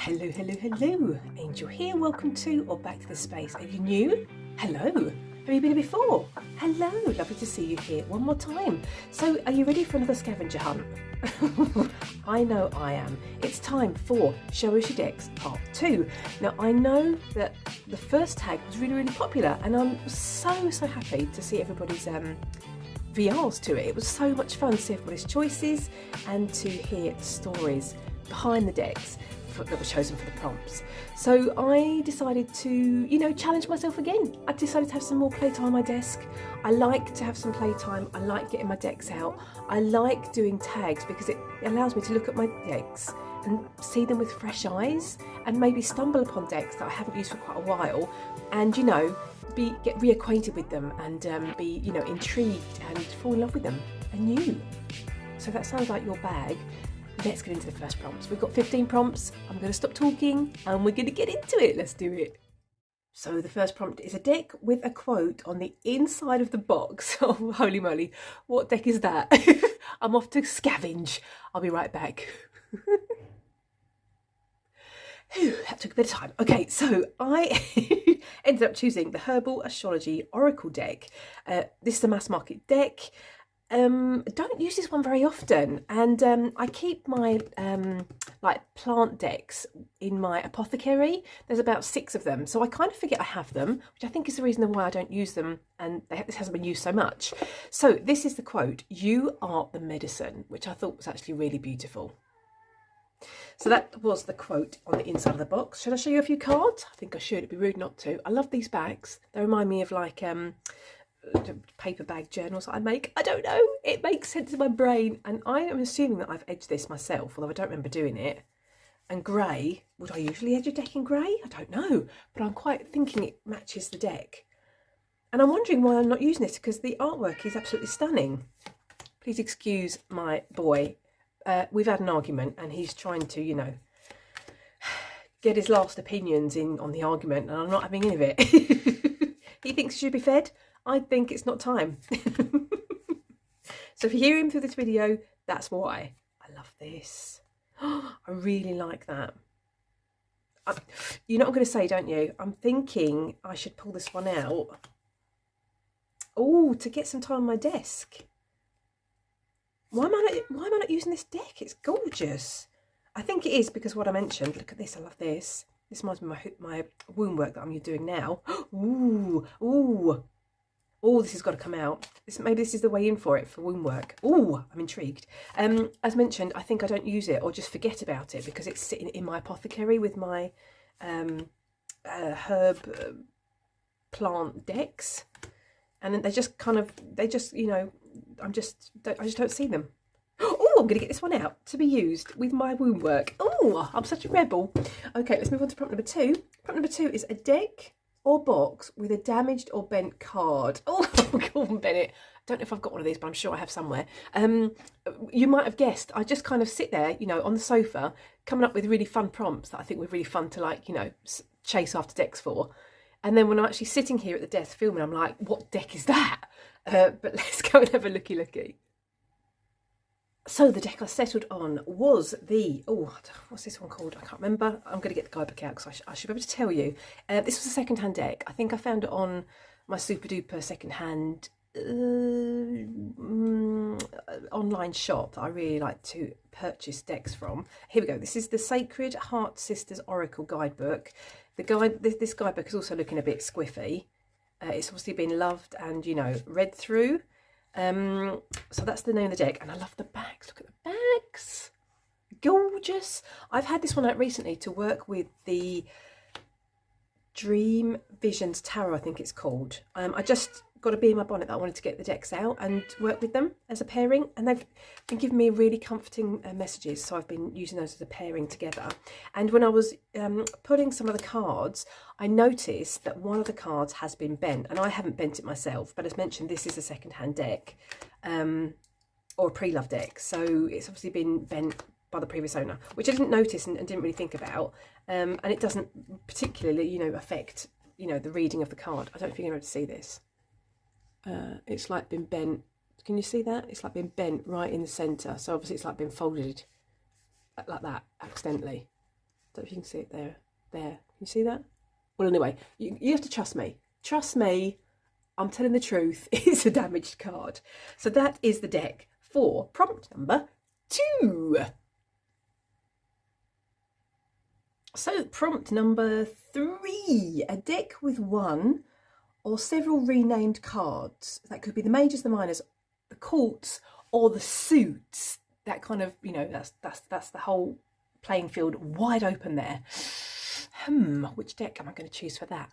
Hello, hello, hello. Angel here. Welcome to or back to the space. Are you new? Hello. Have you been here before? Hello. Lovely to see you here one more time. So, are you ready for another scavenger hunt? I know I am. It's time for Show Us Your Decks Part 2. Now, I know that the first tag was really, really popular, and I'm so happy to see everybody's VRs to it. It was so much fun to see everybody's choices and to hear the stories behind the decks that were chosen for the prompts. So I decided to, challenge myself again. I decided to have some more playtime on my desk. I like to have some playtime. I like getting my decks out. I like doing tags because it allows me to look at my decks and see them with fresh eyes and maybe stumble upon decks that I haven't used for quite a while and, get reacquainted with them and be, intrigued and fall in love with them anew. So that sounds like your bag. Let's get into the first prompts. We've got 15 prompts. I'm going to stop talking and we're going to get into it. Let's do it. So the first prompt is a deck with a quote on the inside of the box. Oh, holy moly. What deck is that? I'm off to scavenge. I'll be right back. That took a bit of time. Okay, so I ended up choosing the Herbal Astrology Oracle deck. This is a mass market deck. Don't use this one very often, and I keep my plant decks in my apothecary. There's about 6 of them, so I kind of forget I have them, which I think is the reason why I don't use them, and this hasn't been used so much. So this is the quote: "You are the medicine," which I thought was actually really beautiful. So that was the quote on the inside of the box. Should I show you a few cards? I think I should. It'd be rude not to. I love these bags. They remind me of paper bag journals that I make. I don't know, it makes sense in my brain, and I am assuming that I've edged this myself, although I don't remember doing it. And grey, would I usually edge a deck in grey? I don't know, but I'm quite thinking it matches the deck, and I'm wondering why I'm not using this because the artwork is absolutely stunning. Please excuse my boy. We've had an argument and he's trying to get his last opinions in on the argument, and I'm not having any of it. He thinks he should be fed. I think it's not time. So if you hear him through this video, that's why. I love this. I really like that. You know what I'm going to say, don't you? I'm thinking I should pull this one out. Oh, to get some time on my desk. Why am I not using this deck? It's gorgeous. I think it is because what I mentioned. Look at this. I love this. This reminds me of my womb work that I'm doing now. Ooh, ooh. Oh, this has got to come out. Maybe this is the way in for it, for womb work. Oh, I'm intrigued. As mentioned, I think I don't use it or just forget about it because it's sitting in my apothecary with my herb plant decks. And then I just don't see them. Oh, I'm going to get this one out to be used with my womb work. Oh, I'm such a rebel. Okay, let's move on to prompt number 2. Prompt number 2 is a deck or box with a damaged or bent card. Oh, Gordon Bennett. I don't know if I've got one of these, but I'm sure I have somewhere. You might have guessed, I just kind of sit there, on the sofa, coming up with really fun prompts that I think were really fun to chase after decks for. And then when I'm actually sitting here at the desk filming, I'm like, what deck is that? But let's go and have a looky. So the deck I settled on was the, what's this one called? I can't remember. I'm going to get the guidebook out because I should be able to tell you. This was a second-hand deck. I think I found it on my super duper second-hand online shop that I really like to purchase decks from. Here we go. This is the Sacred Heart Sisters Oracle Guidebook. This guidebook is also looking a bit squiffy. It's obviously been loved and, read through. So that's the name of the deck, and I love the bags. Look at the bags, gorgeous. I've had this one out recently to work with the Dream Visions Tarot, I think it's called. I just got a bee in my bonnet that I wanted to get the decks out and work with them as a pairing, and they've been giving me really comforting messages, so I've been using those as a pairing together. And when I was pulling some of the cards, I noticed that one of the cards has been bent, and I haven't bent it myself, but as mentioned, this is a second-hand deck or a pre-love deck, so it's obviously been bent by the previous owner, which I didn't notice and didn't really think about, and it doesn't particularly affect the reading of the card. I don't know if you're able to see this. It's like been bent. Can you see that? It's like been bent right in the centre, so obviously it's like been folded like that accidentally. Don't know if you can see it there. There. Can you see that? Well, anyway, you have to trust me. Trust me. I'm telling the truth. It's a damaged card. So that is the deck for prompt number 2. So prompt number 3, a deck with one or several renamed cards. That could be the majors, the minors, the courts, or the suits. That kind of, you know, that's the whole playing field wide open there. Which deck am I going to choose for that?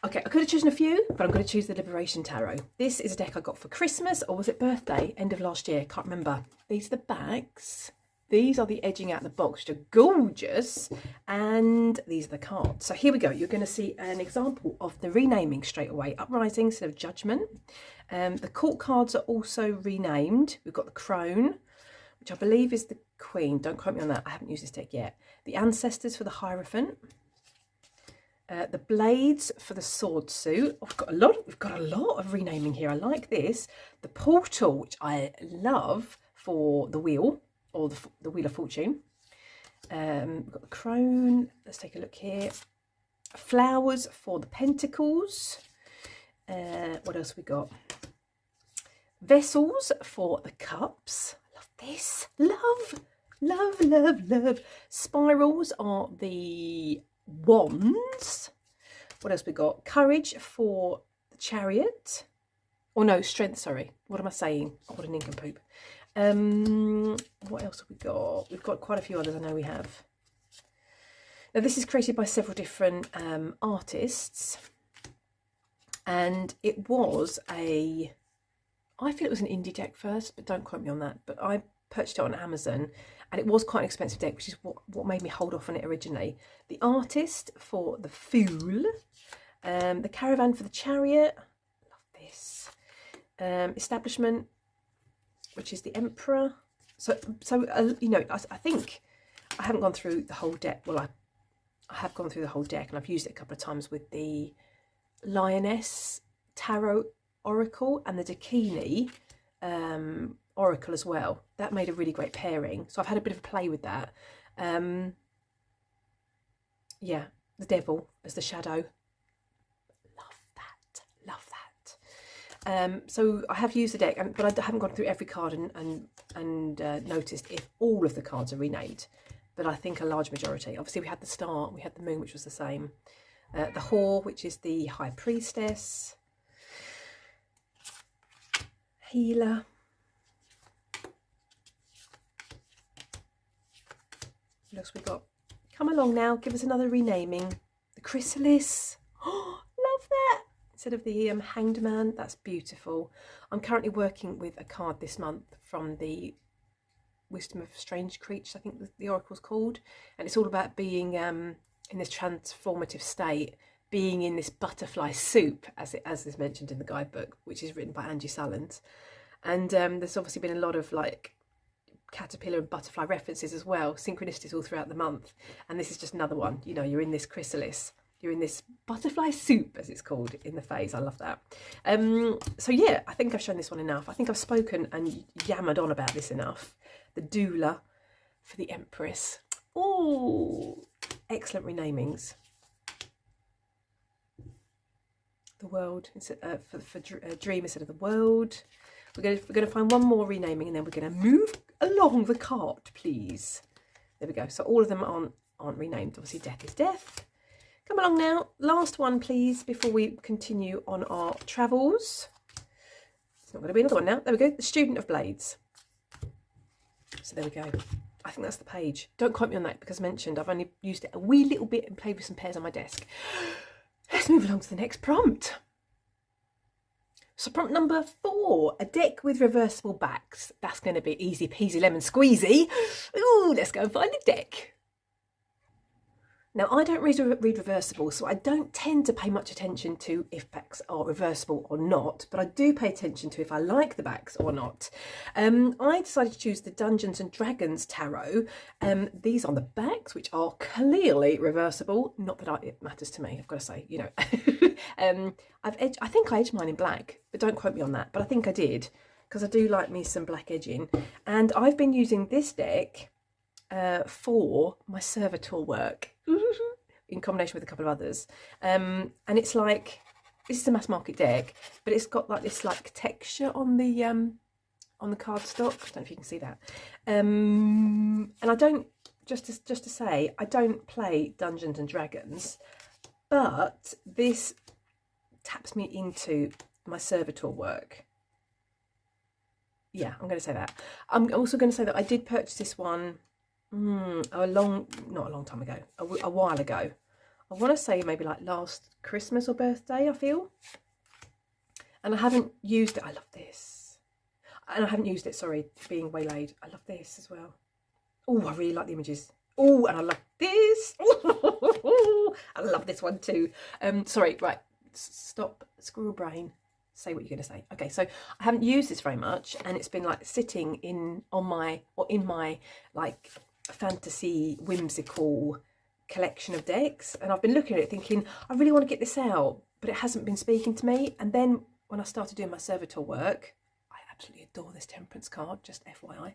Okay, I could have chosen a few, but I'm going to choose the Liberation Tarot. This is a deck I got for Christmas, or was it birthday? End of last year, can't remember. These are the backs. These are the edging out the box, which are gorgeous. And these are the cards. So here we go. You're going to see an example of the renaming straight away. Uprising instead of Judgment. The court cards are also renamed. We've got the Crone, which I believe is the Queen. Don't quote me on that. I haven't used this deck yet. The Ancestors for the Hierophant. The Blades for the Sword Suit. Oh, we've got a lot of renaming here. I like this. The Portal, which I love, for the Wheel, or the Wheel of Fortune. We've got the Crone. Let's take a look here. Flowers for the Pentacles. What else we got? Vessels for the Cups. Love this. Love, love, love, love. Spirals are the Wands. What else we got? Courage for the Chariot. Or no, Strength, sorry. What am I saying? Oh, what an nincompoop. What else have we got? We've got quite a few others, I know we have. Now this is created by several different artists. And it was I feel it was an indie deck first, but don't quote me on that. But I purchased it on Amazon, and it was quite an expensive deck, which is what made me hold off on it originally. The Artist for the Fool, the Caravan for the Chariot, love this. Establishment, which is the Emperor. So you know, I think I haven't gone through the whole deck. Well, I have gone through the whole deck, and I've used it a couple of times with the Lioness Tarot Oracle and the Dakini Oracle as well. That made a really great pairing. So I've had a bit of a play with that. Yeah, the Devil as the Shadow. Love that. Love that. So I have used the deck, but I haven't gone through every card and noticed if all of the cards are renamed. But I think a large majority. Obviously, we had the Star, we had the Moon, which was the same. The Whore, which is the High Priestess. Healer. What else we got? Come along now, give us another renaming. The Chrysalis. Oh, love that. Instead of the Hanged Man, that's beautiful. I'm currently working with a card this month from the Wisdom of Strange Creatures, I think the oracle's called. And it's all about being in this transformative state, being in this butterfly soup, as is mentioned in the guidebook, which is written by Angie Sullins. And there's obviously been a lot of like caterpillar and butterfly references as well, synchronicities all throughout the month. And this is just another one. You know, you're in this chrysalis, you're in this butterfly soup, as it's called in the phase. I love that. So yeah, I think I've shown this one enough. I think I've spoken and yammered on about this enough. The Doula for the Empress. Oh, excellent renamings. The World for Dream instead of the World. We're going to find one more renaming, and then we're going to move along the cart, please. There we go. So all of them aren't renamed. Obviously, Death is Death. Come along now. Last one, please, before we continue on our travels. It's not going to be another one now. There we go. The Student of Blades. So there we go. I think that's the page. Don't quote me on that, because mentioned I've only used it a wee little bit and played with some pairs on my desk. Let's move along to the next prompt. So prompt number 4, a deck with reversible backs. That's going to be easy peasy lemon squeezy. Ooh, let's go and find a deck. Now, I don't read reversible, so I don't tend to pay much attention to if backs are reversible or not, but I do pay attention to if I like the backs or not. I decided to choose the Dungeons and Dragons Tarot. These are the backs, which are clearly reversible. Not that it matters to me, I've got to say, you know. I think I edged mine in black, but don't quote me on that. But I think I did, because I do like me some black edging. And I've been using this deck for my servitor work in combination with a couple of others. And it's like, this is a mass market deck, but it's got like this like texture on the cardstock. I don't know if you can see that. And I don't, just to say, I don't play Dungeons and Dragons, but this taps me into my servitor work. Yeah, I'm going to say that. I'm also going to say that I did purchase this one not a long time ago, a while ago. I want to say maybe like last Christmas or birthday, I feel. And I haven't used it. I love this. And I haven't used it, sorry, being waylaid. I love this as well. Oh, I really like the images. Oh, and I love this. I love this one too. Sorry, right. Stop, squirrel brain. Say what you're going to say. Okay, so I haven't used this very much, and it's been like sitting in my like fantasy whimsical collection of decks, and I've been looking at it thinking I really want to get this out, but it hasn't been speaking to me. And then when I started doing my servitor work, I absolutely adore this Temperance card, just FYI.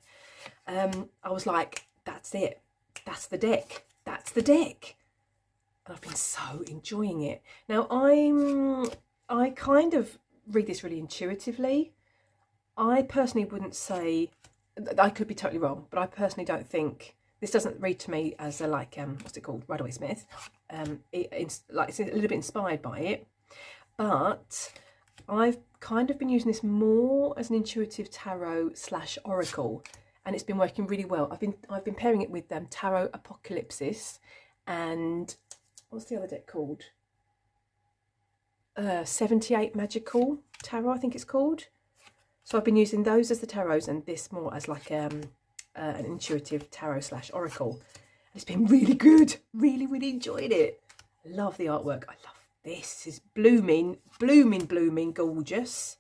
I was like, that's it, that's the deck, that's the deck. And I've been so enjoying it. Now I kind of read this really intuitively. I personally wouldn't say, I could be totally wrong, but I personally don't think, this doesn't read to me as a like, what's it called, Rider-Waite-Smith. It's a little bit inspired by it, but I've kind of been using this more as an intuitive tarot / oracle, and it's been working really well. I've been pairing it with Tarot Apocalypsis, and what's the other deck called? 78 Magical Tarot, I think it's called. So I've been using those as the tarots, and this more as like an intuitive tarot / oracle. And it's been really good. Really, really enjoyed it. I love the artwork. I love this. This is blooming, blooming, blooming gorgeous.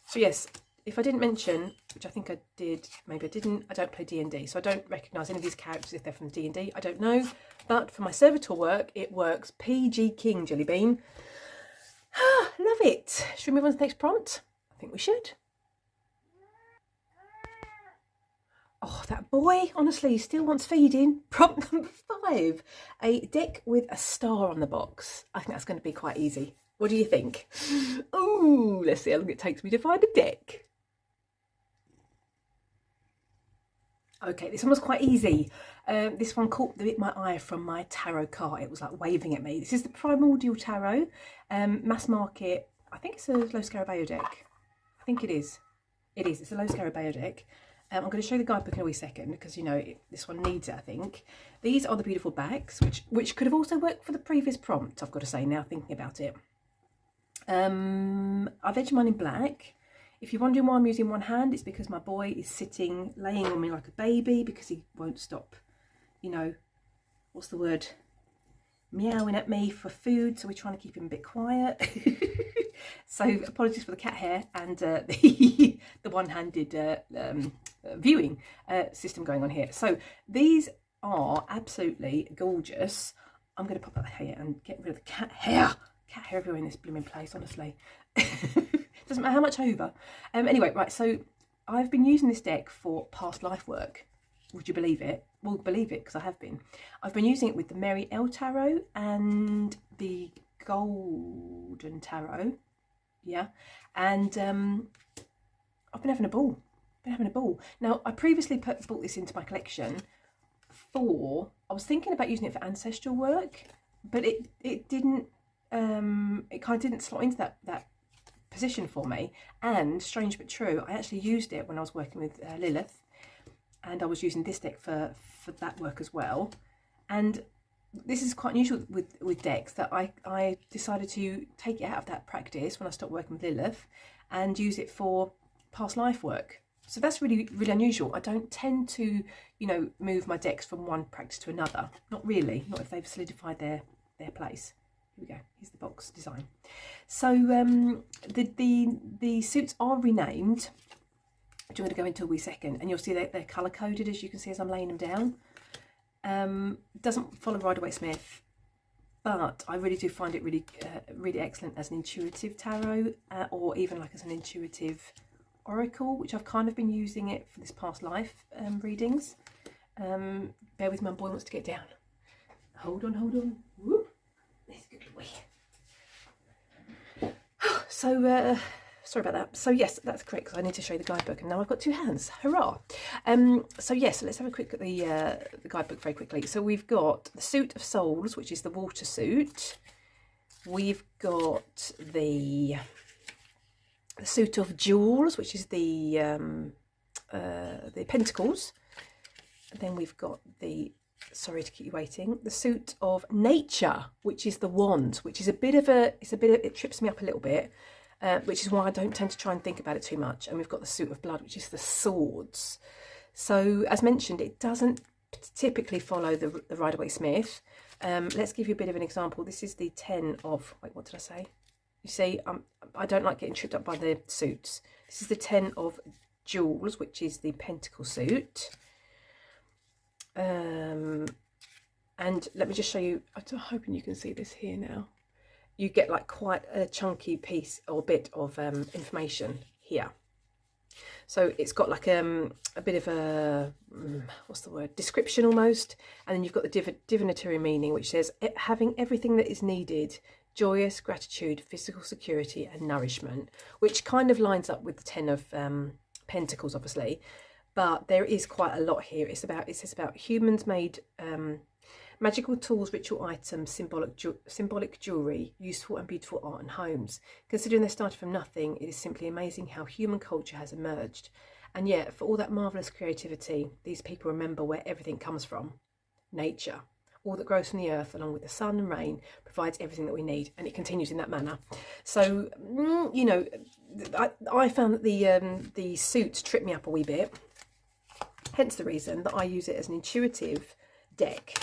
So yes, if I didn't mention, which I think I did, maybe I didn't, I don't play D&D, so I don't recognise any of these characters if they're from D&D. I don't know. But for my servitor work, it works. PG King, Jellybean. Love it. Should we move on to the next prompt? I think we should. Oh, that boy, honestly, he still wants feeding. Prompt number 5. A deck with a star on the box. I think that's going to be quite easy. What do you think? Oh, let's see how long it takes me to find a deck. Okay, this one was quite easy. This one caught my eye from my tarot card. It was like waving at me. This is the Primordial Tarot, mass market. I think it's a Low Scarabeo deck. I think it is. It is. It's a Low Scarabeo deck. I'm going to show you the guidebook in a wee second because, you know, this one needs it, I think. These are the beautiful backs, which could have also worked for the previous prompt, I've got to say, now thinking about it. I've edged mine in black. If you're wondering why I'm using one hand, it's because my boy is sitting, laying on me like a baby because he won't stop, you know, what's the word? Meowing at me for food, so we're trying to keep him a bit quiet. So apologies for the cat hair and the one-handed viewing system going on here. So these are absolutely gorgeous. I'm going to pop that here and get rid of the cat hair. Cat hair everywhere in this blooming place, honestly. Doesn't matter how much over. Anyway, right, so I've been using this deck for past life work. Would you believe it? Well, believe it, because I have been. I've been using it with the Mary L Tarot and the Golden Tarot. Yeah. And I've been having a ball. Now, I previously brought this into my collection I was thinking about using it for ancestral work, but it didn't, it kind of didn't slot into that position for me. And strange but true, I actually used it when I was working with Lilith, and I was using this deck for that work as well. And this is quite unusual with decks, that I decided to take it out of that practice when I stopped working with Lilith and use it for past life work. So that's really, really unusual. I don't tend to, you know, move my decks from one practice to another. Not really, not if they've solidified their place. Here we go, here's the box design. So the suits are renamed, which I'm going to go into a wee second, and you'll see that they're colour coded, as you can see as I'm laying them down. Doesn't follow Rider-Waite-Smith, but I really do find it really really excellent as an intuitive tarot, or even like as an intuitive oracle, which I've kind of been using it for this past life readings. Bear with, my boy wants to get down. Hold on, hold on. Whoop. There's a good boy. So, sorry about that. So yes, that's correct, because I need to show you the guidebook, and now I've got two hands. Hurrah! So yes, let's have a quick look at the guidebook very quickly. So we've got the Suit of Souls, which is the water suit. We've got the Suit of Jewels, which is the Pentacles. And then we've got the, sorry to keep you waiting, the Suit of Nature, which is the Wand, which is it trips me up a little bit, which is why I don't tend to try and think about it too much. And we've got the Suit of Blood, which is the Swords. So as mentioned, it doesn't typically follow the Rider-Waite-Smith. Let's give you a bit of an example. This is the 10 of, wait, what did I say? You see, I don't like getting tripped up by the suits. This is the 10 of Jewels, which is the Pentacle suit. And let me just show you, I'm hoping you can see this here now. You get like quite a chunky piece or bit of information here. So it's got like a bit of a, what's the word, description almost. And then you've got the divinatory meaning, which says having everything that is needed, joyous, gratitude, physical security and nourishment, which kind of lines up with the 10 of Pentacles, obviously. But there is quite a lot here. It says about humans made magical tools, ritual items, symbolic jewellery, useful and beautiful art and homes. Considering they started from nothing, it is simply amazing how human culture has emerged. And yet, for all that marvellous creativity, these people remember where everything comes from. Nature. All that grows from the earth, along with the sun and rain, provides everything that we need. And it continues in that manner. So, you know, I found that the suits tripped me up a wee bit. Hence the reason that I use it as an intuitive deck.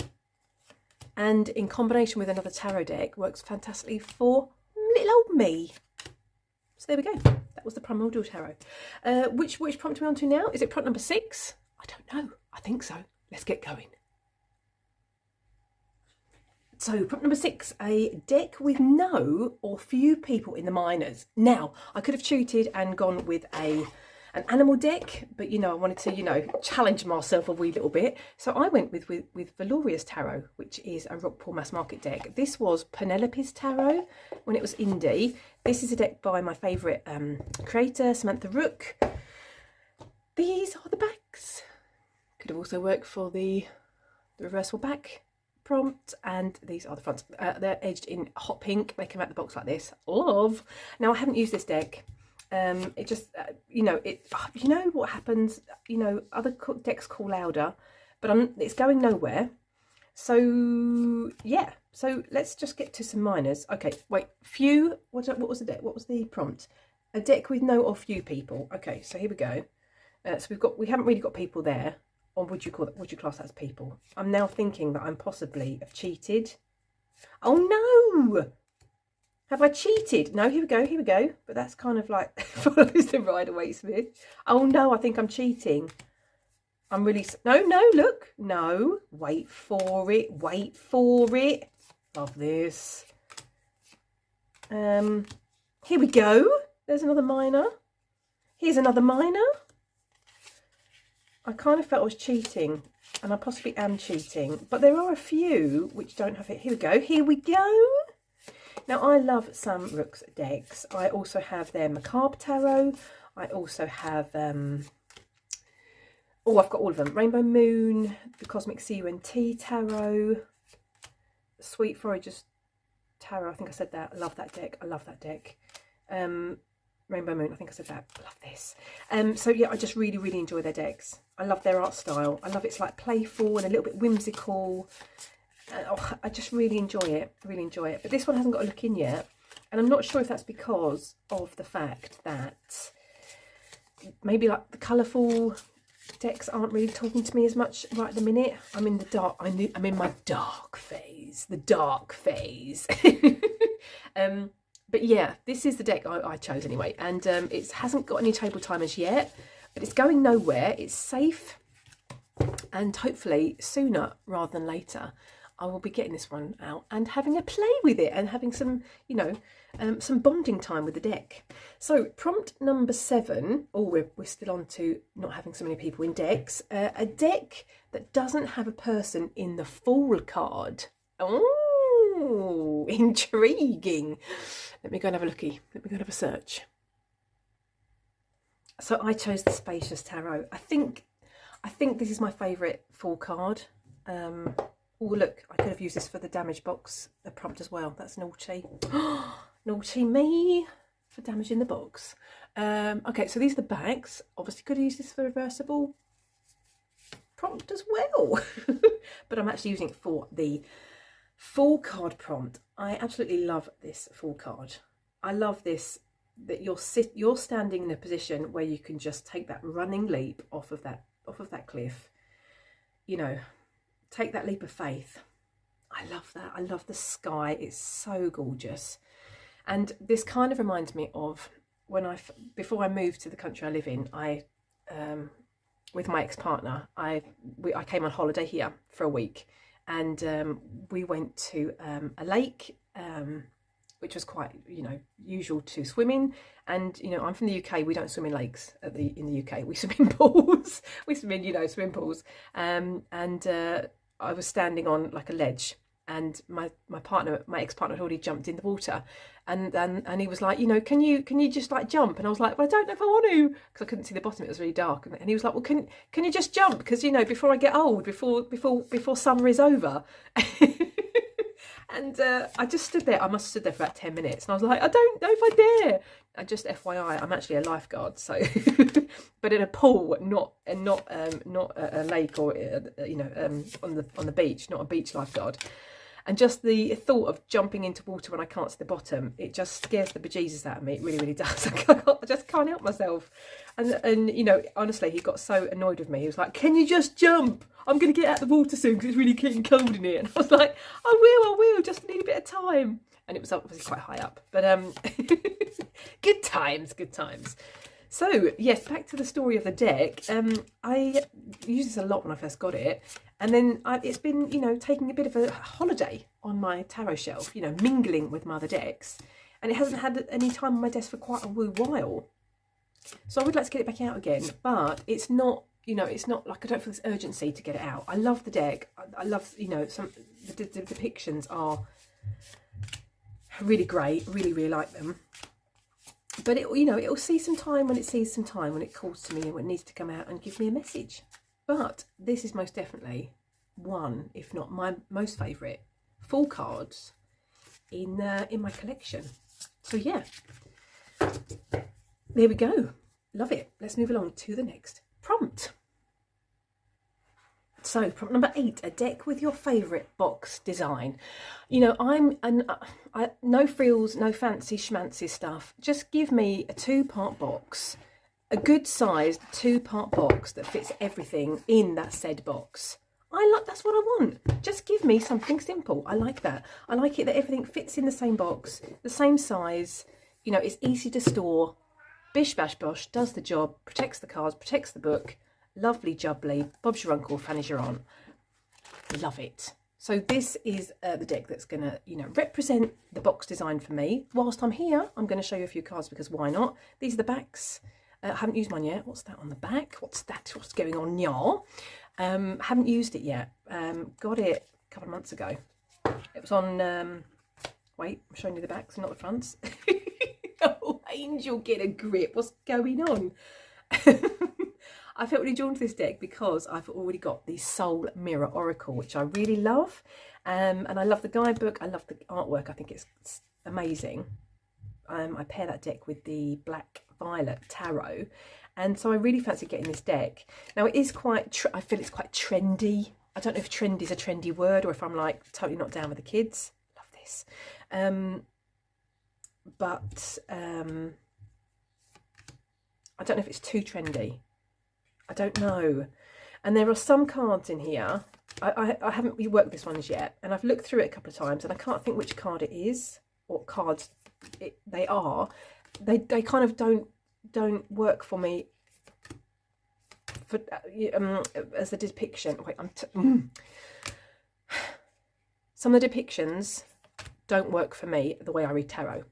And in combination with another tarot deck, works fantastically for little old me. So there we go. That was the Primordial Tarot. Which prompt are we on to now? Is it prompt number 6? I don't know. I think so. Let's get going. So prompt number 6, a deck with no or few people in the minors. Now, I could have cheated and gone with an animal deck, but you know, I wanted to, you know, challenge myself a wee little bit. So I went with Valoria's Tarot, which is a Rockpool mass market deck. This was Penelope's Tarot when it was indie. This is a deck by my favourite creator, Samantha Rook. These are the backs. Could have also worked for the reversible back prompt, and these are the fronts. They're edged in hot pink. They come out the box like this. Love. Now, I haven't used this deck. It just, you know what happens, you know, other decks call louder, but it's going nowhere. So yeah, so let's just get to some minors. Okay, wait, few, what was the deck? What was the prompt? A deck with no or few people. Okay, so here we go. So we haven't really got people there. Or would you class that as people? I'm now thinking that I'm possibly have cheated. Oh no! Have I cheated? No, here we go. But that's kind of like follows the Rider-Waite-Smith. Oh no, I think I'm cheating. I'm really, no, look. No, wait for it. Love this. Here we go. There's another minor. Here's another minor. I kind of felt I was cheating, and I possibly am cheating. But there are a few which don't have it. Here we go. Now, I love Sam Rook's decks. I also have their Macabre Tarot. I also have, I've got all of them. Rainbow Moon, the Cosmic CUNT Tarot, Sweet Forager's Tarot. I think I said that. I love that deck. Rainbow Moon, I think I said that. I love this. So yeah, I just really, really enjoy their decks. I love their art style. I love it's like playful and a little bit whimsical. I just really enjoy it. But this one hasn't got a look in yet. And I'm not sure if that's because of the fact that maybe like the colourful decks aren't really talking to me as much right at the minute. I'm in the dark. I'm in my dark phase. But yeah, this is the deck I chose anyway. And it hasn't got any table timers yet, but it's going nowhere. It's safe. And hopefully sooner rather than later, I will be getting this one out and having a play with it and having some, you know, some bonding time with the deck. So prompt number 7, we're still on to not having so many people in decks. A deck that doesn't have a person in the Fool card. Oh, intriguing. Let me go and have a looky. Let me go and have a search. So I chose the Spacious Tarot. I think this is my favourite Fool card. Oh, look, I could have used this for the damage box prompt as well. That's naughty. Naughty me for damaging the box. Okay, so these are the backs. Obviously could have used this for reversible prompt as well. But I'm actually using it for the Fool card prompt. I absolutely love this Fool card. I love this, that you're standing in a position where you can just take that running leap off of that cliff. You know, take that leap of faith. I love that. I love the sky. It's so gorgeous. And this kind of reminds me of when before I moved to the country I live in, with my ex-partner, I came on holiday here for a week, and we went to a lake, which was quite, you know, usual to swim in. And, you know, I'm from the UK, we don't swim in lakes in the UK, we swim in pools. We swim in, you know, swim pools. I was standing on like a ledge, and my ex-partner had already jumped in the water, and he was like, you know, can you just like jump? And I was like, well, I don't know if I want to, because I couldn't see the bottom, it was really dark. And he was like, well, can you just jump, because, you know, before I get old, before summer is over. And I just stood there. I must have stood there for about 10 minutes, and I was like, I don't know if I dare. And just FYI, I'm actually a lifeguard, so but in a pool, not a lake, or you know, on the beach, not a beach lifeguard. And just the thought of jumping into water when I can't see the bottom, it just scares the bejesus out of me. It really, really does. I just can't help myself. And you know, honestly, he got so annoyed with me. He was like, can you just jump? I'm going to get out of the water soon because it's really getting cold in here. And I was like, I will, just need a bit of time. And it was obviously quite high up. But good times. So, yes, back to the story of the deck. I used this a lot when I first got it. And then it's been, you know, taking a bit of a holiday on my tarot shelf, you know, mingling with my other decks. And it hasn't had any time on my desk for quite a while. So I would like to get it back out again. But it's not, you know, it's not like I don't feel this urgency to get it out. I love the deck. I love, you know, the depictions are really great. Really, really like them. But it, you know, it'll see some time when it sees some time, when it calls to me and when it needs to come out and give me a message. But this is most definitely one, if not my most favourite Fool cards in my collection. So yeah, there we go. Love it. Let's move along to the next prompt. So prompt number 8, a deck with your favourite box design. You know, no frills, no fancy schmancy stuff. Just give me a 2-part box, a good sized 2-part box that fits everything in that said box. That's what I want. Just give me something simple. I like that. I like it that everything fits in the same box, the same size. You know, it's easy to store. Bish bash bosh, does the job, protects the cards, protects the book. Lovely jubbly. Bob's your uncle, Fanny's your aunt. Love it. So this is the deck that's going to, you know, represent the box design for me. Whilst I'm here, I'm going to show you a few cards because why not? These are the backs. I haven't used mine yet. What's that on the back? What's that? What's going on, y'all? Haven't used it yet. Got it a couple of months ago. It was on, wait, I'm showing you the backs and not the fronts. Oh, Angel, get a grip. What's going on? I felt really drawn to this deck because I've already got the Soul Mirror Oracle, which I really love. And I love the guidebook. I love the artwork. I think it's amazing. I pair that deck with the Black Violet Tarot. And so I really fancy getting this deck. Now, it is quite, I feel it's quite trendy. I don't know if trend is a trendy word or if I'm like totally not down with the kids. Love this. But I don't know if it's too trendy. I don't know. And there are some cards in here. I haven't worked this one as yet, and I've looked through it a couple of times, and I can't think which card it is or what cards they are. They kind of don't work for me for as a depiction. Wait, some of the depictions don't work for me the way I read tarot.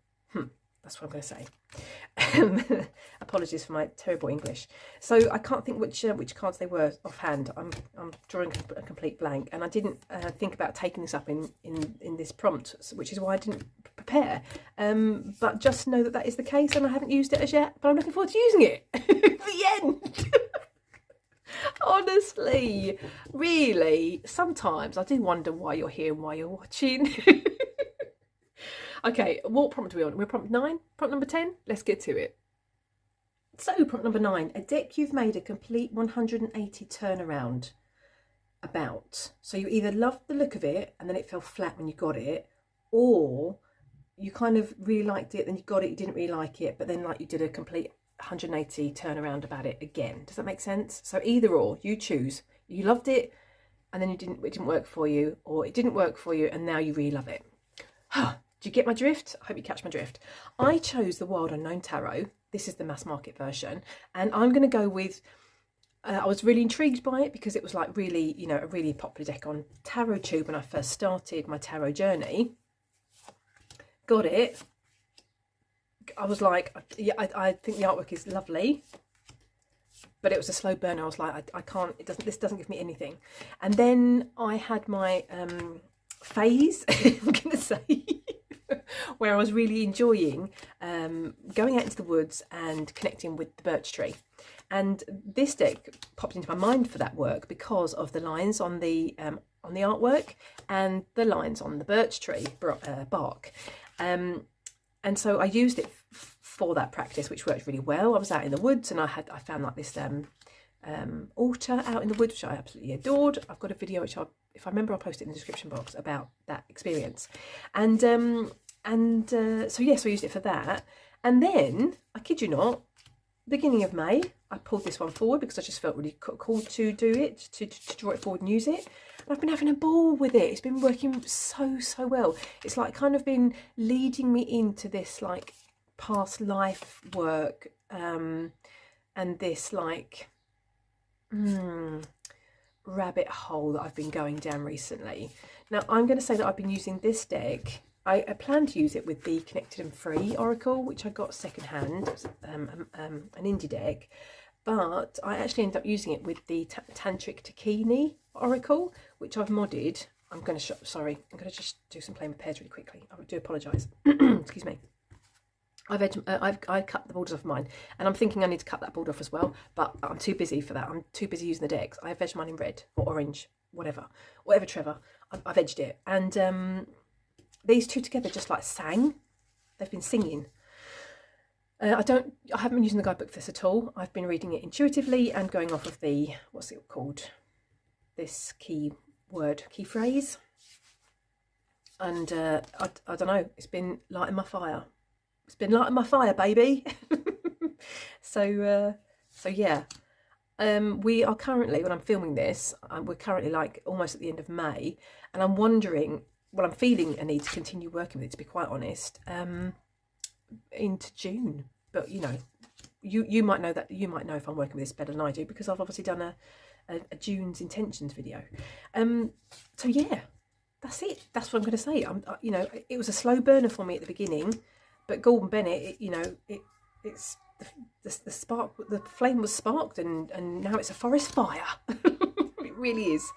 That's what I'm going to say. Apologies for my terrible English. So I can't think which cards they were offhand. I'm drawing a complete blank, and I didn't think about taking this up in this prompt, which is why I didn't prepare. But just know that that is the case, and I haven't used it as yet. But I'm looking forward to using it. The end. Honestly, really, sometimes I do wonder why you're here and why you're watching. Okay, what prompt are we on? We're prompt 9, prompt number 10. Let's get to it. So, prompt number 9, a deck you've made a complete 180 turnaround about. So you either loved the look of it and then it fell flat when you got it, or you kind of really liked it, then you got it, you didn't really like it, but then like you did a complete 180 turnaround about it again. Does that make sense? So either or, you choose. You loved it and then it didn't work for you, or it didn't work for you and now you really love it. Do you get my drift? I hope you catch my drift. I chose the Wild Unknown Tarot. This is the mass market version, and I'm going to go with, I was really intrigued by it because it was like really, you know, a really popular deck on TarotTube when I first started my tarot journey. Got it. I was like, yeah, I think the artwork is lovely, but it was a slow burner. I was like, I can't, this doesn't give me anything. And then I had my phase, I'm going to say, where I was really enjoying going out into the woods and connecting with the birch tree. And this deck popped into my mind for that work because of the lines on the artwork and the lines on the birch tree bark. And so I used it for that practice, which worked really well. I was out in the woods and I found like this altar out in the woods, which I absolutely adored. I've got a video which if I remember, I'll post it in the description box about that experience. And so yeah, so I used it for that. And then, I kid you not, beginning of May, I pulled this one forward because I just felt really called to do it, to draw it forward and use it. And I've been having a ball with it. It's been working so well. It's like kind of been leading me into this like past life work, and this like rabbit hole that I've been going down recently. Now I'm going to say that I've been using this deck. I plan to use it with the Connected and Free Oracle, which I got secondhand, an indie deck, but I actually ended up using it with the Tantric Takini Oracle, which I've modded. I'm going to just do some playing with pairs really quickly. I do apologise. Excuse me. I've cut the borders off mine, and I'm thinking I need to cut that border off as well, but I'm too busy for that. I'm too busy using the decks. I've edged mine in red or orange, whatever Trevor. I've edged it, and these two together just like sang. They've been singing. I haven't been using the guidebook for this at all. I've been reading it intuitively and going off of the, what's it called? This key phrase. And I don't know, it's been lighting my fire. It's been lighting my fire, baby. So yeah. We are currently, when I'm filming this, we're currently like almost at the end of May, and I'm wondering, well, I'm feeling a need to continue working with it, to be quite honest, into June. But you know, you might know that, you might know if I'm working with this better than I do, because I've obviously done a June's intentions video. So yeah, that's it. That's what I'm going to say. You know, it was a slow burner for me at the beginning, but Gordon Bennett, it's the spark, the flame was sparked, and now it's a forest fire. It really is.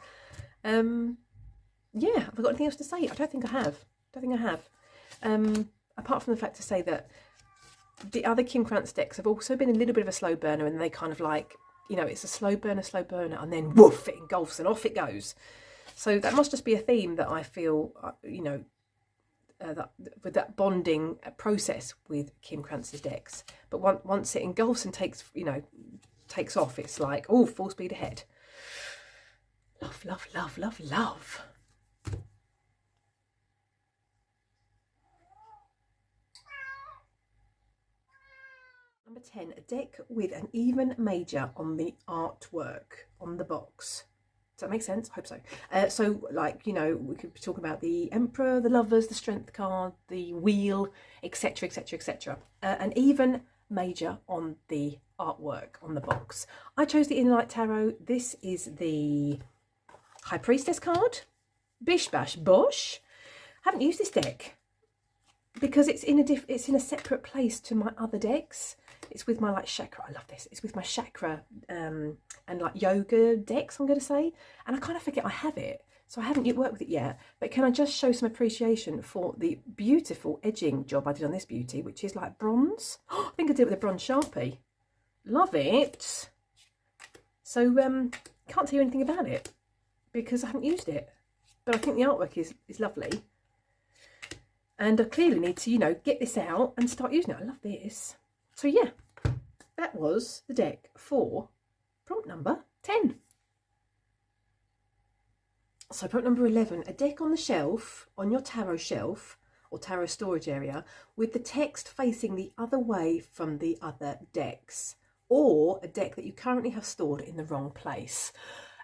Yeah, have I got anything else to say? I don't think I have. Apart from the fact to say that the other Kim Krantz decks have also been a little bit of a slow burner, and they kind of like, you know, it's a slow burner, and then woof, it engulfs and off it goes. So that must just be a theme that I feel, you know, that with that bonding process with Kim Krantz's decks. But once it engulfs and takes off, it's like, oh, full speed ahead. Love, love, love, love, love. Number 10, a deck with an even major on the artwork on the box. Does that make sense? I hope so. So, like, you know, we could talk about the Emperor, the Lovers, the Strength card, the Wheel, etc., etc., etc. An even major on the artwork on the box. I chose the Inner Light Tarot. This is the High Priestess card. Bish bash bosh. Haven't used this deck because it's in a separate place to my other decks. It's with my like chakra. I love this. It's with my chakra and like yoga decks, I'm going to say, and I kind of forget I have it, so I haven't worked with it yet. But can I just show some appreciation for the beautiful edging job I did on this beauty, which is like bronze. I think I did it with a bronze Sharpie. Love it. So can't tell you anything about it because I haven't used it, but I think the artwork is lovely. And I clearly need to, you know, get this out and start using it. I love this. So yeah, that was the deck for prompt number 10. So prompt number 11, a deck on the shelf, on your tarot shelf or tarot storage area with the text facing the other way from the other decks, or a deck that you currently have stored in the wrong place.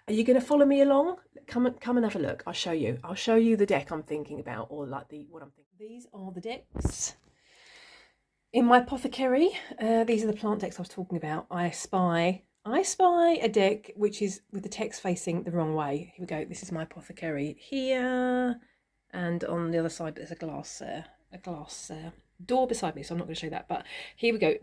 Are you going to follow me along? Come and have a look. I'll show you. I'll show you the deck I'm thinking about, or like what I'm thinking. These are the decks in my apothecary. These are the plant decks I was talking about. I spy a deck which is with the text facing the wrong way. Here we go. This is my apothecary here, and on the other side there's a glass door beside me, so I'm not going to show that. But here we go.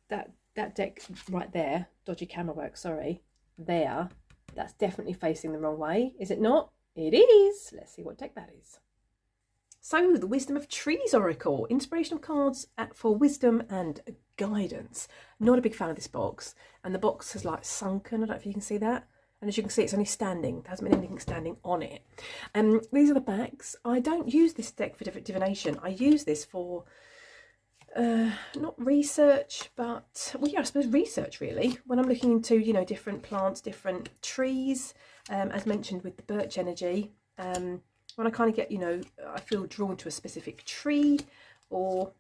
That deck right there. Dodgy camera work. Sorry. There. That's definitely facing the wrong way, is it not? It is. Let's see what deck that is. So, the Wisdom of Trees Oracle, inspirational cards for wisdom and guidance. Not a big fan of this box, and the box has like sunken. I don't know if you can see that. And as you can see, it's only standing. There hasn't been anything standing on it. These are the backs. I don't use this deck for divination. I use this for not research, but well, yeah, I suppose research really. When I'm looking into, you know, different plants, different trees, as mentioned with the birch energy. When I kind of get, you know, I feel drawn to a specific tree or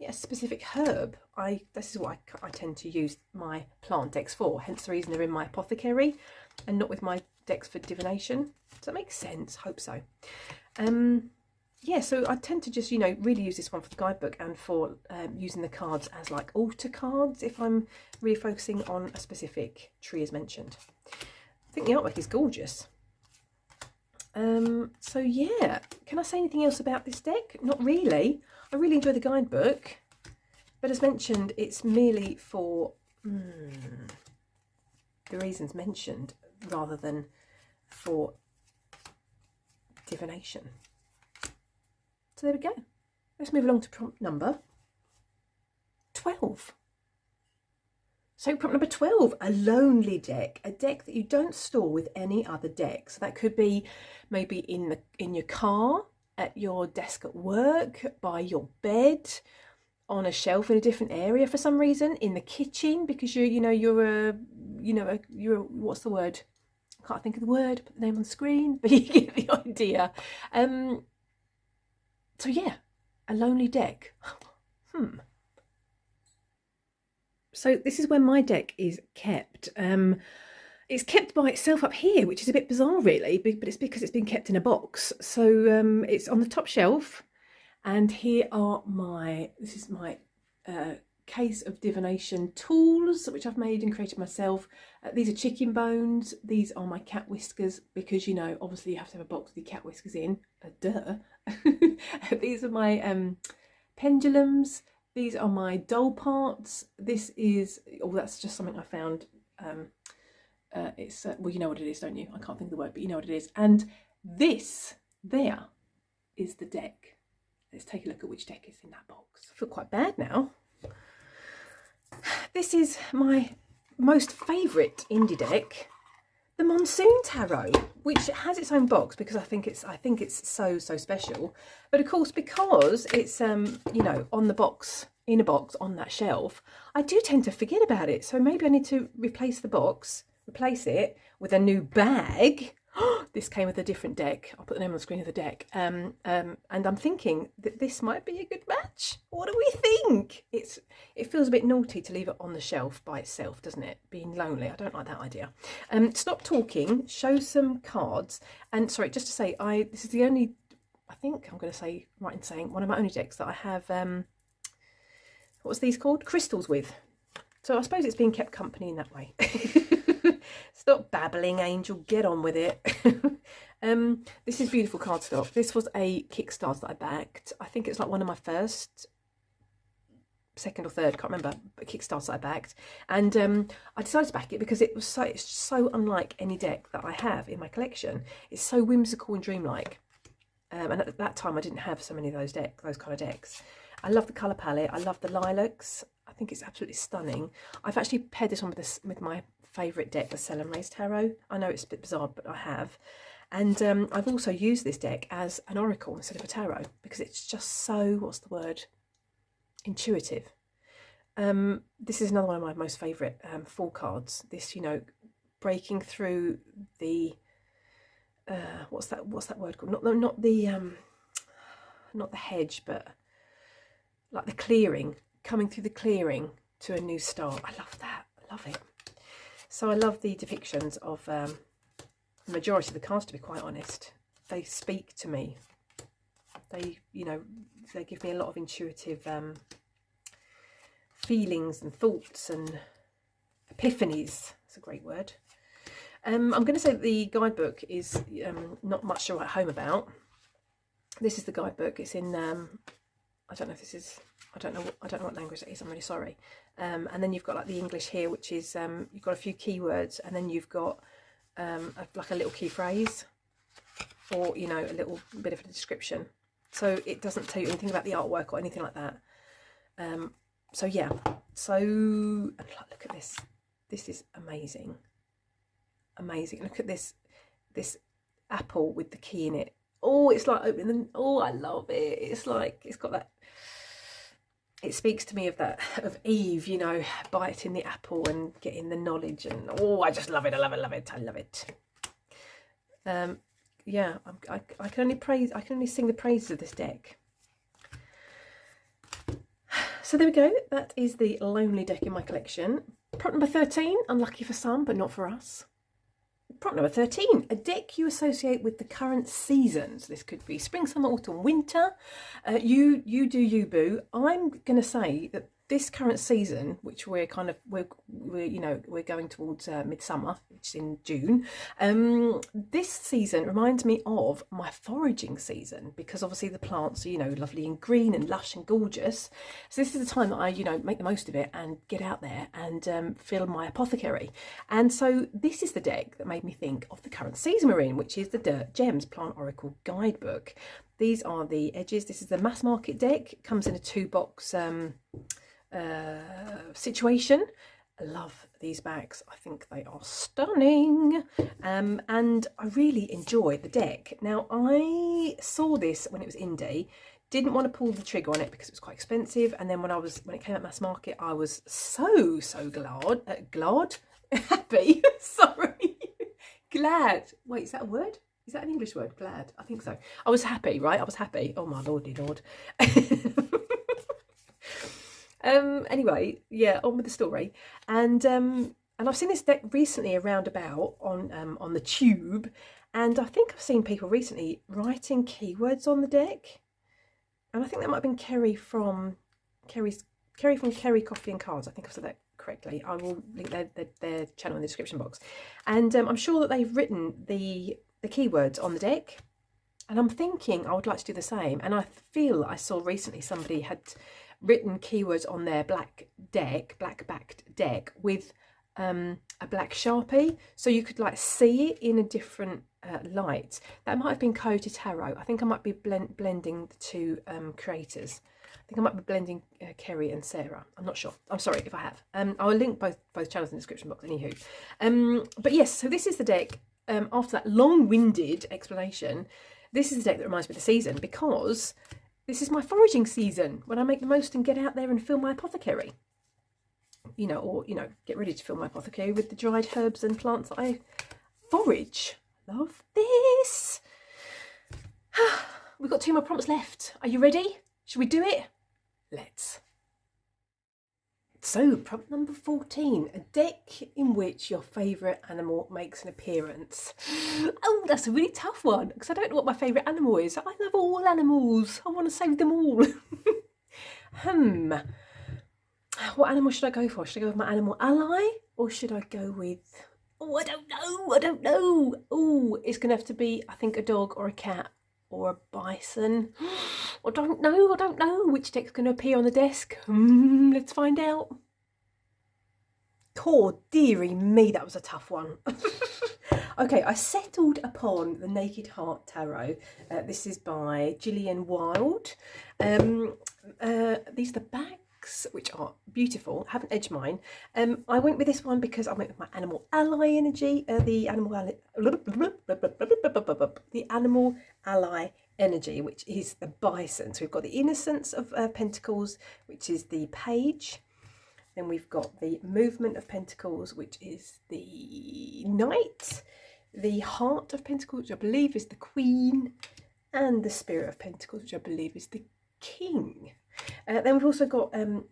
a specific herb, this is what I tend to use my plant decks for. Hence the reason they're in my apothecary and not with my decks for divination. Does that make sense? Hope so. Yeah, so I tend to just, you know, really use this one for the guidebook and for using the cards as like altar cards if I'm really focusing on a specific tree as mentioned. I think the artwork is gorgeous. So yeah, can I say anything else about this deck? Not really. I really enjoy the guidebook, but as mentioned, it's merely for the reasons mentioned rather than for divination. So there we go. Let's move along to prompt number 12. So prompt number 12, a lonely deck, a deck that you don't store with any other deck. So that could be maybe in your car, at your desk at work, by your bed, on a shelf in a different area for some reason, in the kitchen because you're what's the word? I can't think of the word. Put the name on the screen, but you get the idea. So yeah, a lonely deck. So this is where my deck is kept. It's kept by itself up here, which is a bit bizarre really, but it's because it's been kept in a box. So it's on the top shelf, and here are this is my case of divination tools, which I've made and created myself. These are chicken bones. These are my cat whiskers, because, you know, obviously you have to have a box with your cat whiskers in. Duh. These are my pendulums. These are my doll parts. This is, that's just something I found. It's, well, you know what it is, don't you? I can't think of the word, but you know what it is. And this there is the deck. Let's take a look at which deck is in that box. I feel quite bad now. This is my most favourite indie deck, the Monsoon Tarot, which has its own box because I think it's so special. But of course, because it's you know, on the box, in a box on that shelf, I do tend to forget about it. So maybe I need to replace the box, replace it with a new bag. This came with a different deck. I'll put the name on the screen of the deck. And I'm thinking that this might be a good match. What do we think? It feels a bit naughty to leave it on the shelf by itself, doesn't it? Being lonely. I don't like that idea. Stop talking. Show some cards. And sorry, just to say, this is the only, I think I'm going to say, right in saying, one of my only decks that I have, what's these called? Crystals with. So I suppose it's being kept company in that way. Stop babbling, Angel. Get on with it. This is beautiful cardstock. This was a Kickstarter that I backed. I think it's like one of my first, second or third, can't remember, but Kickstarter that I backed. And I decided to back it because it's so unlike any deck that I have in my collection. It's so whimsical and dreamlike. And at that time I didn't have so many of those kind of decks. I love the colour palette. I love the lilacs. I think it's absolutely stunning. I've actually paired this on with my favourite deck, the Sell and Raise Tarot. I know it's a bit bizarre, but I have. And I've also used this deck as an oracle instead of a tarot because it's just so, what's the word? Intuitive. This is another one of my most favourite fall cards. This, you know, breaking through the what's that word called? Not the hedge, but like the clearing, coming through the clearing to a new start. I love that. I love it. So I love the depictions of the majority of the cards, to be quite honest. They speak to me. They, you know, they give me a lot of intuitive feelings and thoughts and epiphanies. That's a great word. I'm going to say that the guidebook is not much to write home about. This is the guidebook. It's in I don't know if this is, I don't know what language it is. I'm really sorry. And then you've got like the English here, which is you've got a few keywords, and then you've got like a little key phrase, or you know, a little bit of a description. So it doesn't tell you anything about the artwork or anything like that. So yeah. So look at this. This is amazing. Amazing. Look at this apple with the key in it. Oh, it's like opening. Oh, I love it. It's like it's got that. It speaks to me of Eve, you know, biting the apple and getting the knowledge, and oh, I just love it. I love it. Love it. I love it. Yeah, I can only praise. I can only sing the praises of this deck. So there we go. That is the lonely deck in my collection. Prop number 13. Unlucky for some, but not for us. Prop number 13, a deck you associate with the current seasons. This could be spring, summer, autumn, winter. You do you, boo. I'm going to say that this current season, which we're going towards midsummer, which is in June. This season reminds me of my foraging season, because obviously the plants are, you know, lovely and green and lush and gorgeous. So this is the time that I, you know, make the most of it and get out there and fill my apothecary. And so this is the deck that made me think of the current season we're in, which is the Dirt Gems Plant Oracle Guidebook. These are the edges. This is the mass market deck. It comes in a 2-box situation. I love these bags. I think they are stunning, and I really enjoy the deck. Now, I saw this when it was indie, didn't want to pull the trigger on it because it was quite expensive, and then when it came at mass market, I was so happy. Sorry, glad. Wait, is that a word? Is that an English word? Glad? I think so. I was happy, right? I was happy. Oh my lordy lord. Anyway, yeah, on with the story. And I've seen this deck recently around about on the tube, and I think I've seen people recently writing keywords on the deck, and I think that might have been Kerry from Kerry Coffee and Cards. I think I've said that correctly. I will link their channel in the description box, and I'm sure that they've written the keywords on the deck, and I'm thinking I would like to do the same. And I feel I saw recently somebody had written keywords on their black backed deck with a black Sharpie, so you could like see it in a different light. That might have been Coated Tarot. I think I might be blending the two creators. I think I might be blending Kerry and Sarah. I'm not sure. I'm sorry if I have. I'll link both channels in the description box anywho. But yes, so this is the deck. After that long-winded explanation, this is the deck that reminds me of the season, because this is my foraging season, when I make the most and get out there and fill my apothecary. You know, or, you know, get ready to fill my apothecary with the dried herbs and plants that I forage. Love this. We've got 2 more prompts left. Are you ready? Should we do it? Let's. So, prompt number 14, a deck in which your favourite animal makes an appearance. Oh, that's a really tough one, because I don't know what my favourite animal is. I love all animals. I want to save them all. What animal should I go for? Should I go with my animal ally, or should I go with Oh, I don't know. I don't know. Oh, it's going to have to be, I think, a dog or a cat or a bison. I don't know. I don't know which deck's going to appear on the desk. Let's find out. Oh, dearie me, that was a tough one. Okay, I settled upon the Naked Heart Tarot. This is by Gillian Wilde. These are the backs, which are beautiful. I haven't edged mine. I went with this one because I went with my animal ally energy. The animal ally energy, which is the bison. So we've got the Innocence of Pentacles, which is the page. Then we've got the Movement of Pentacles, which is the Knight. The Heart of Pentacles, which I believe is the Queen. And the Spirit of Pentacles, which I believe is the King. Then we've also got the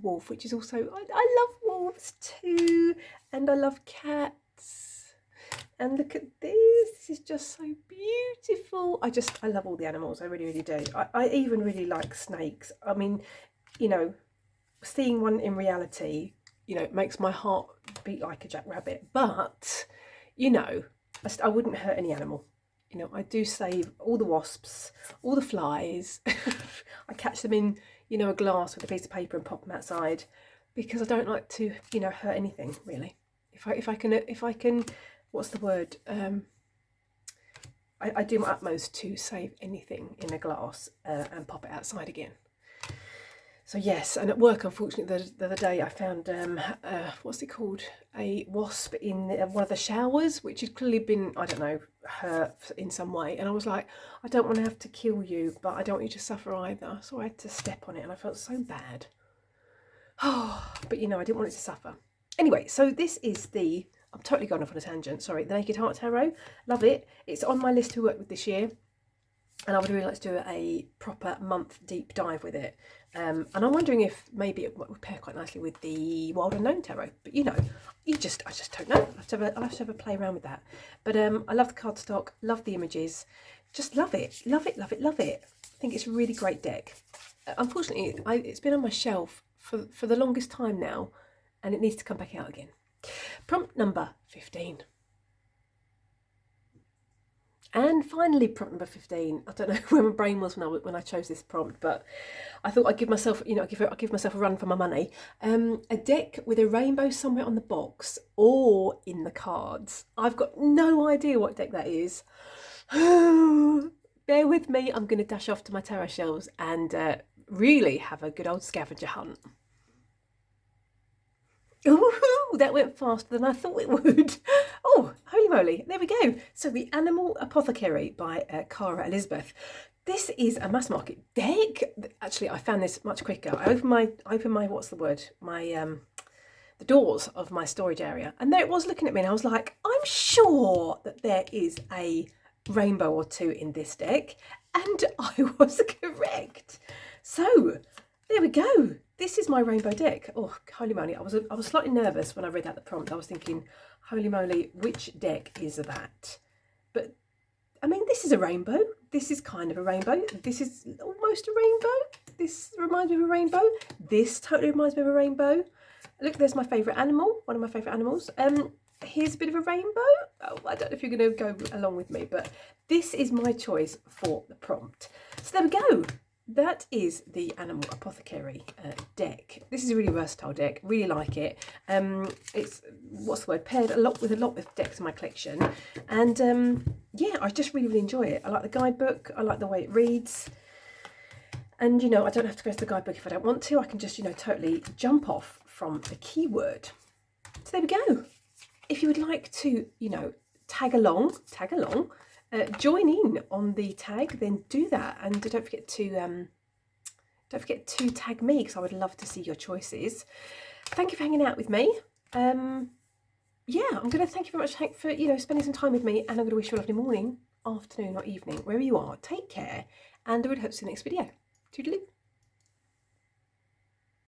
Wolf, which is also, I love wolves too. And I love cats. And look at this. This is just so beautiful. I love all the animals. I really, really do. I even really like snakes. I mean, you know, seeing one in reality, you know, it makes my heart beat like a jackrabbit. But, you know, I wouldn't hurt any animal. You know, I do save all the wasps, all the flies. I catch them in, you know, a glass with a piece of paper and pop them outside because I don't like to, you know, hurt anything really. If I can, what's the word? I do my utmost to save anything in a glass and pop it outside again. So yes, and at work, unfortunately, the other day I found, what's it called? A wasp in one of the showers, which had clearly been, I don't know, hurt in some way. And I was like, I don't want to have to kill you, but I don't want you to suffer either. So I had to step on it and I felt so bad. Oh, but you know, I didn't want it to suffer. Anyway, so this is the, I'm totally going off on a tangent, sorry, the Naked Heart Tarot. Love it. It's on my list to work with this year. And I would really like to do a proper month deep dive with it. And I'm wondering if maybe it would pair quite nicely with the Wild Unknown Tarot. But you know, I just don't know. I'll have to have a play around with that. But I love the cardstock, love the images, just love it, love it, love it, love it. I think it's a really great deck. Unfortunately, it's been on my shelf for the longest time now, and it needs to come back out again. Prompt number 15. And finally, prompt number 15. I don't know where my brain was when I chose this prompt, but I thought I'd give myself, you know, I'd give myself a run for my money. A deck with a rainbow somewhere on the box or in the cards. I've got no idea what deck that is. Bear with me. I'm going to dash off to my tarot shelves and really have a good old scavenger hunt. Ooh, that went faster than I thought it would. Oh, holy moly. There we go. So the Animal Apothecary by Cara Elizabeth. This is a mass market deck. Actually, I found this much quicker. I opened my what's the word? The doors of my storage area. And there it was looking at me and I was like, I'm sure that there is a rainbow or two in this deck. And I was correct. So there we go. This is my rainbow deck. Oh, holy moly. I was slightly nervous when I read out the prompt. I was thinking, holy moly, which deck is that? But, I mean, this is a rainbow. This is kind of a rainbow. This is almost a rainbow. This reminds me of a rainbow. This totally reminds me of a rainbow. Look, there's my favourite animal. One of my favourite animals. Here's a bit of a rainbow. Oh, I don't know if you're going to go along with me, but this is my choice for the prompt. So there we go. That is the Animal Apothecary deck. This is a really versatile deck. Really like it. It's, what's the word, paired a lot with decks in my collection. And yeah, I just really, really enjoy it. I like the guidebook. I like the way it reads. And, you know, I don't have to go to the guidebook if I don't want to. I can just, you know, totally jump off from the keyword. So there we go. If you would like to, you know, tag along, join in on the tag, then do that, and don't forget to tag me because I would love to see your choices. Thank you for hanging out with me. Yeah, I'm going to thank you very much for, you know, spending some time with me, and I'm going to wish you a lovely morning, afternoon, or evening, wherever you are. Take care, and I would hope to see you in the next video. Toodaloo.